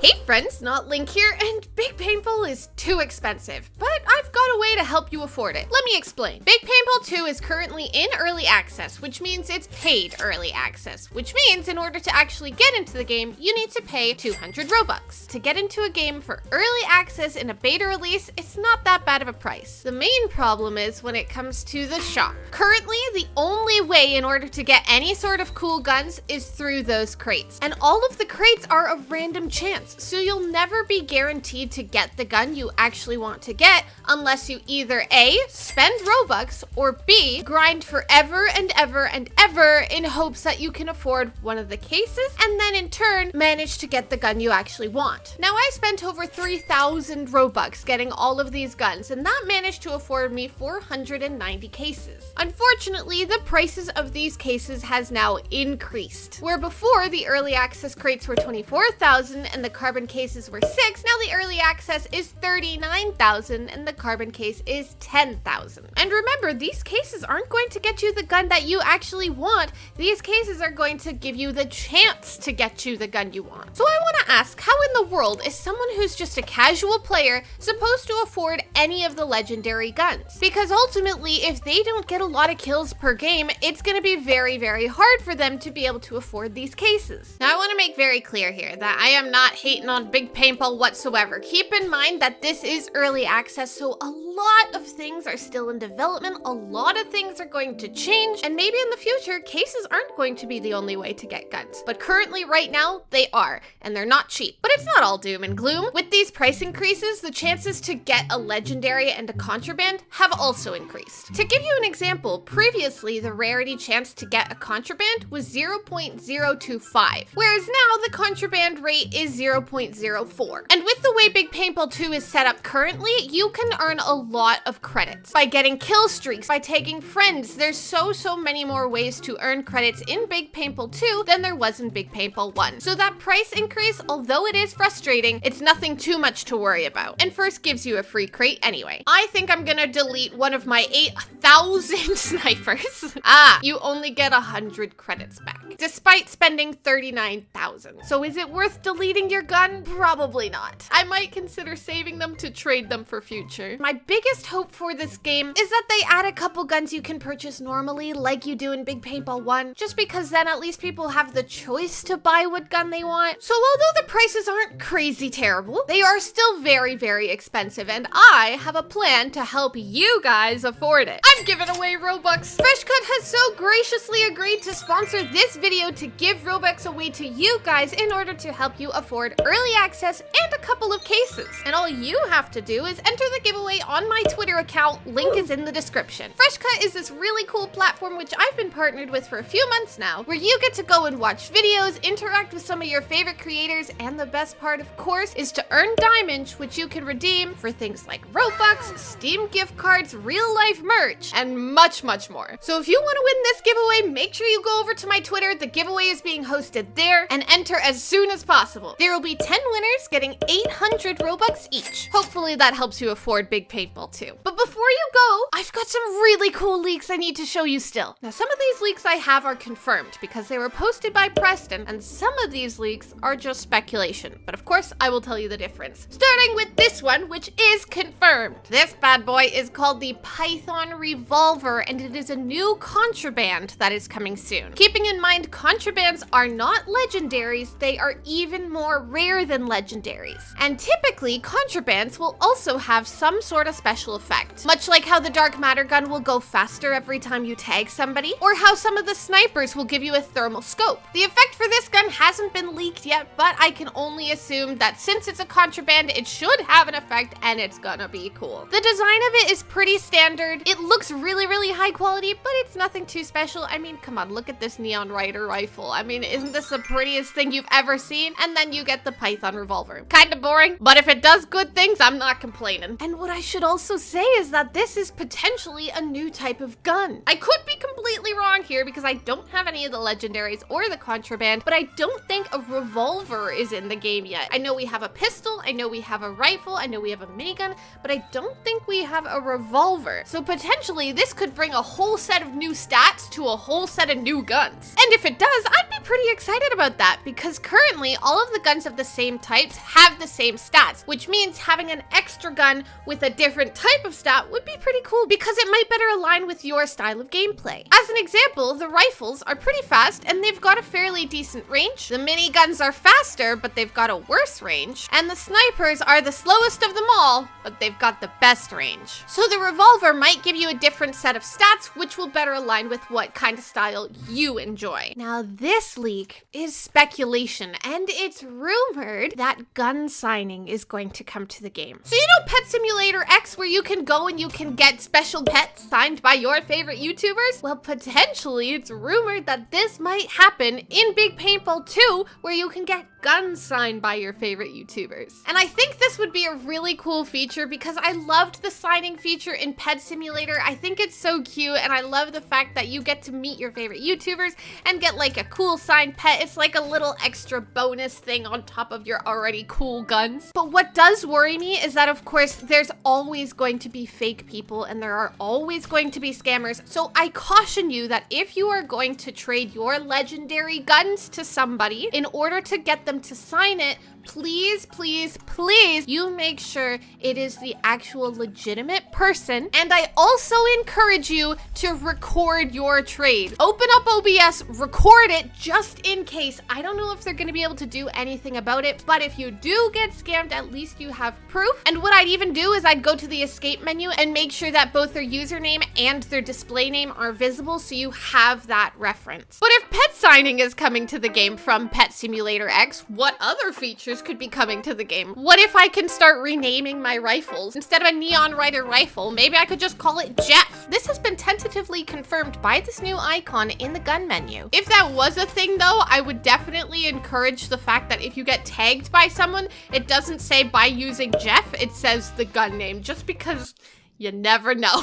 Hey friends, not Link here, and Big Paintball is too expensive, but I've got a way to help you afford it. Let me explain. Big Paintball 2 is currently in early access, which means it's paid early access, which means in order to actually get into the game, you need to pay 200 Robux. To get into a game for early access in a beta release, it's not that bad of a price. The main problem is when it comes to the shop. Currently, the only way in order to get any sort of cool guns is through those crates, and all of the crates are a random chance. So you'll never be guaranteed to get the gun you actually want to get unless you either A, spend Robux, or B, grind forever and ever and ever in hopes that you can afford one of the cases and then in turn manage to get the gun you actually want. Now I spent over 3,000 Robux getting all of these guns and that managed to afford me 490 cases. Unfortunately, the prices of these cases has now increased. Where before the early access crates were 24,000 and the carbon cases were 6, now the early access is 39,000 and the carbon case is 10,000. And remember, these cases aren't going to get you the gun that you actually want. These cases are going to give you the chance to get you the gun you want. So I want to ask, how in the world is someone who's just a casual player supposed to afford any of the legendary guns? Because ultimately, if they don't get a lot of kills per game, it's going to be very, very hard for them to be able to afford these cases. Now I want to make very clear here that I am not hating on Big Paintball whatsoever. Keep in mind that this is early access, so a lot of things are still in development, a lot of things are going to change, and maybe in the future, cases aren't going to be the only way to get guns. But currently, right now, they are, and they're not cheap. But it's not all doom and gloom. With these price increases, the chances to get a legendary and a contraband have also increased. To give you an example, previously, the rarity chance to get a contraband was 0.025, whereas now the contraband rate is 0.04. And with the way Big Paintball 2 is set up currently, you can earn a lot of credits by getting kill streaks, by tagging friends. There's so many more ways to earn credits in Big Paintball 2 than there was in Big Paintball 1. So that price increase, although it is frustrating, it's nothing too much to worry about. And first gives you a free crate anyway. I think I'm gonna delete one of my 8,000 snipers. You only get 100 credits back, despite spending 39,000. So is it worth deleting your gun? Probably not. I might consider saving them to trade them for future. My biggest hope for this game is that they add a couple guns you can purchase normally like you do in Big Paintball 1, just because then at least people have the choice to buy what gun they want. So although the prices aren't crazy terrible, they are still very, very expensive, and I have a plan to help you guys afford it. I'm giving away Robux. Freshcut has so graciously agreed to sponsor this video to give Robux away to you guys in order to help you afford early access and a couple of cases. And all you have to do is enter the giveaway on my Twitter account. Link is in the description. Freshcut is this really cool platform which I've been partnered with for a few months now, where you get to go and watch videos, interact with some of your favorite creators, and the best part, of course, is to earn diamonds, which you can redeem for things like Robux, Steam gift cards, real-life merch, and much more. So if you want to win this giveaway, make sure you go over to my Twitter. The giveaway is being hosted there, and enter as soon as possible. There will be 10 winners getting 800 Robux each. Hopefully that helps you afford Big Paintball 2. But before you go, I've got some really cool leaks I need to show you still. Now, some of these leaks I have are confirmed because they were posted by Preston, and some of these leaks are just speculation. But of course, I will tell you the difference. Starting with this one, which is confirmed. This bad boy is called the Python Revolver, and it is a new contraband that is coming soon. Keeping in mind, contrabands are not legendaries, they are even more rare than legendaries. And typically, contrabands will also have some sort of special effect, much like how the dark matter gun will go faster every time you tag somebody, or how some of the snipers will give you a thermal scope. The effect for this gun hasn't been leaked yet, but I can only assume that since it's a contraband, it should have an effect and it's gonna be cool. The design of it is pretty standard. It looks really high quality, but it's nothing too special. I mean, come on, look at this neon rider rifle. I mean, isn't this the prettiest thing you've ever seen? And then you get the Python Revolver. Kinda boring, but if it does good things, I'm not complaining. And what I should also say is that this is potentially a new type of gun. I could be completely wrong here because I don't have any of the legendaries or the contraband, but I don't think a revolver is in the game yet. I know we have a pistol, I know we have a rifle, I know we have a minigun, but I don't think we have a revolver. So potentially this could bring a whole set of new stats to a whole set of new guns. And if if it does, I'd be pretty excited about that because currently all of the guns of the same types have the same stats, which means having an extra gun with a different type of stat would be pretty cool because it might better align with your style of gameplay. As an example, the rifles are pretty fast and they've got a fairly decent range. The miniguns are faster, but they've got a worse range. And the snipers are the slowest of them all, but they've got the best range. So the revolver might give you a different set of stats, which will better align with what kind of style you enjoy. Now, this leak is speculation, and it's rumored that gun signing is going to come to the game. So you know Pet Simulator X, where you can go and you can get special pets signed by your favorite YouTubers? Well, potentially it's rumored that this might happen in Big Paintball 2, where you can get guns signed by your favorite YouTubers. And I think this would be a really cool feature because I loved the signing feature in Pet Simulator. I think it's so cute, and I love the fact that you get to meet your favorite YouTubers and get like a cool signed pet. It's like a little extra bonus thing on top of your already cool guns. But what does worry me is that, of course, there's always going to be fake people and there are always going to be scammers. So I caution you that if you are going to trade your legendary guns to somebody in order to get them to sign it, please, please, please, you make sure it is the actual legitimate person. And I also encourage you to record your trade. Open up OBS, record it just in case. I don't know if they're going to be able to do anything about it, but if you do get scammed, at least you have proof. And what I'd even do is I'd go to the escape menu and make sure that both their username and their display name are visible so you have that reference. But if pet signing is coming to the game from Pet Simulator X, what other features could be coming to the game? What if I can start renaming my rifles? Instead of a Neon Rider rifle, maybe I could just call it Jeff. This has been tentatively confirmed by this new icon in the gun menu. If that was a thing though, I would definitely encourage the fact that if you get tagged by someone, it doesn't say by using Jeff, it says the gun name, just because you never know.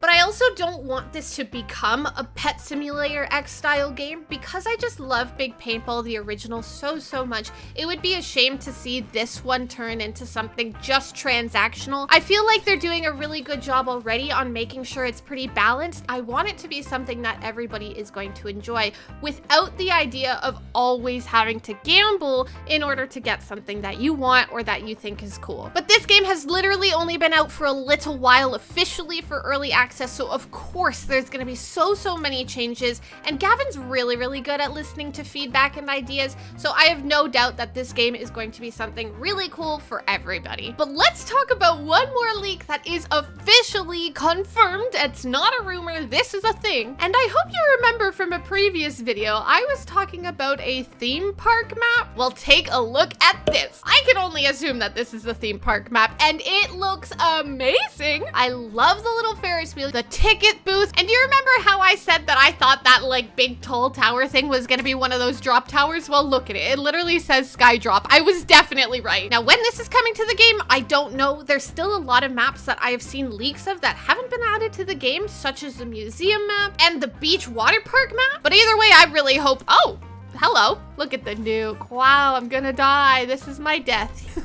But I also don't want this to become a Pet Simulator X style game because I just love Big Paintball, the original, so much. It would be a shame to see this one turn into something just transactional. I feel like they're doing a really good job already on making sure it's pretty balanced. I want it to be something that everybody is going to enjoy without the idea of always having to gamble in order to get something that you want or that you think is cool. But this game has literally only been out for a little while officially for early access, so of course there's going to be so many changes, and Gavin's really good at listening to feedback and ideas, so I have no doubt that this game is going to be something really cool for everybody. But let's talk about one more leak that is officially confirmed. It's not a rumor, this is a thing. And I hope you remember from a previous video, I was talking about a theme park map. Well, take a look at this. I can only assume that this is the theme park map, and it looks amazing. I love the little Ferris wheel, the ticket booth, and do you remember how I said that I thought that like big tall tower thing was gonna be one of those drop towers? Well, look at it. It literally says sky drop. I was definitely right. Now, when this is coming to the game, I don't know. There's still a lot of maps that I have seen leaks of that haven't been added to the game, such as the museum map and the beach water park map. But either way, I really hope, oh, hello, look at the nuke. Wow, I'm gonna die. This is my death.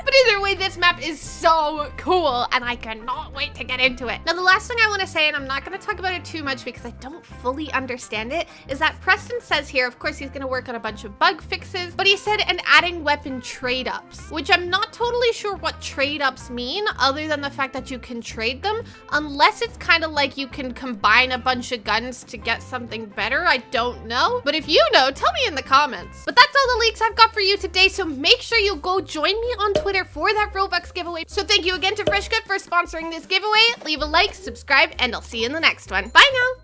But either way, this map is so cool, and I cannot wait to get into it. Now, the last thing I want to say, and I'm not going to talk about it too much because I don't fully understand it, is that Preston says here, of course, he's going to work on a bunch of bug fixes, but he said, and adding weapon trade-ups, which I'm not totally sure what trade-ups mean, other than the fact that you can trade them, unless it's kind of like you can combine a bunch of guns to get something better. I don't know. But if you know, tell me in the comments. But that's all the leaks I've got for you today, so make sure you go join me on Twitter for that Robux giveaway. So thank you again to FreshGood for sponsoring this giveaway. Leave a like, subscribe, and I'll see you in the next one. Bye now.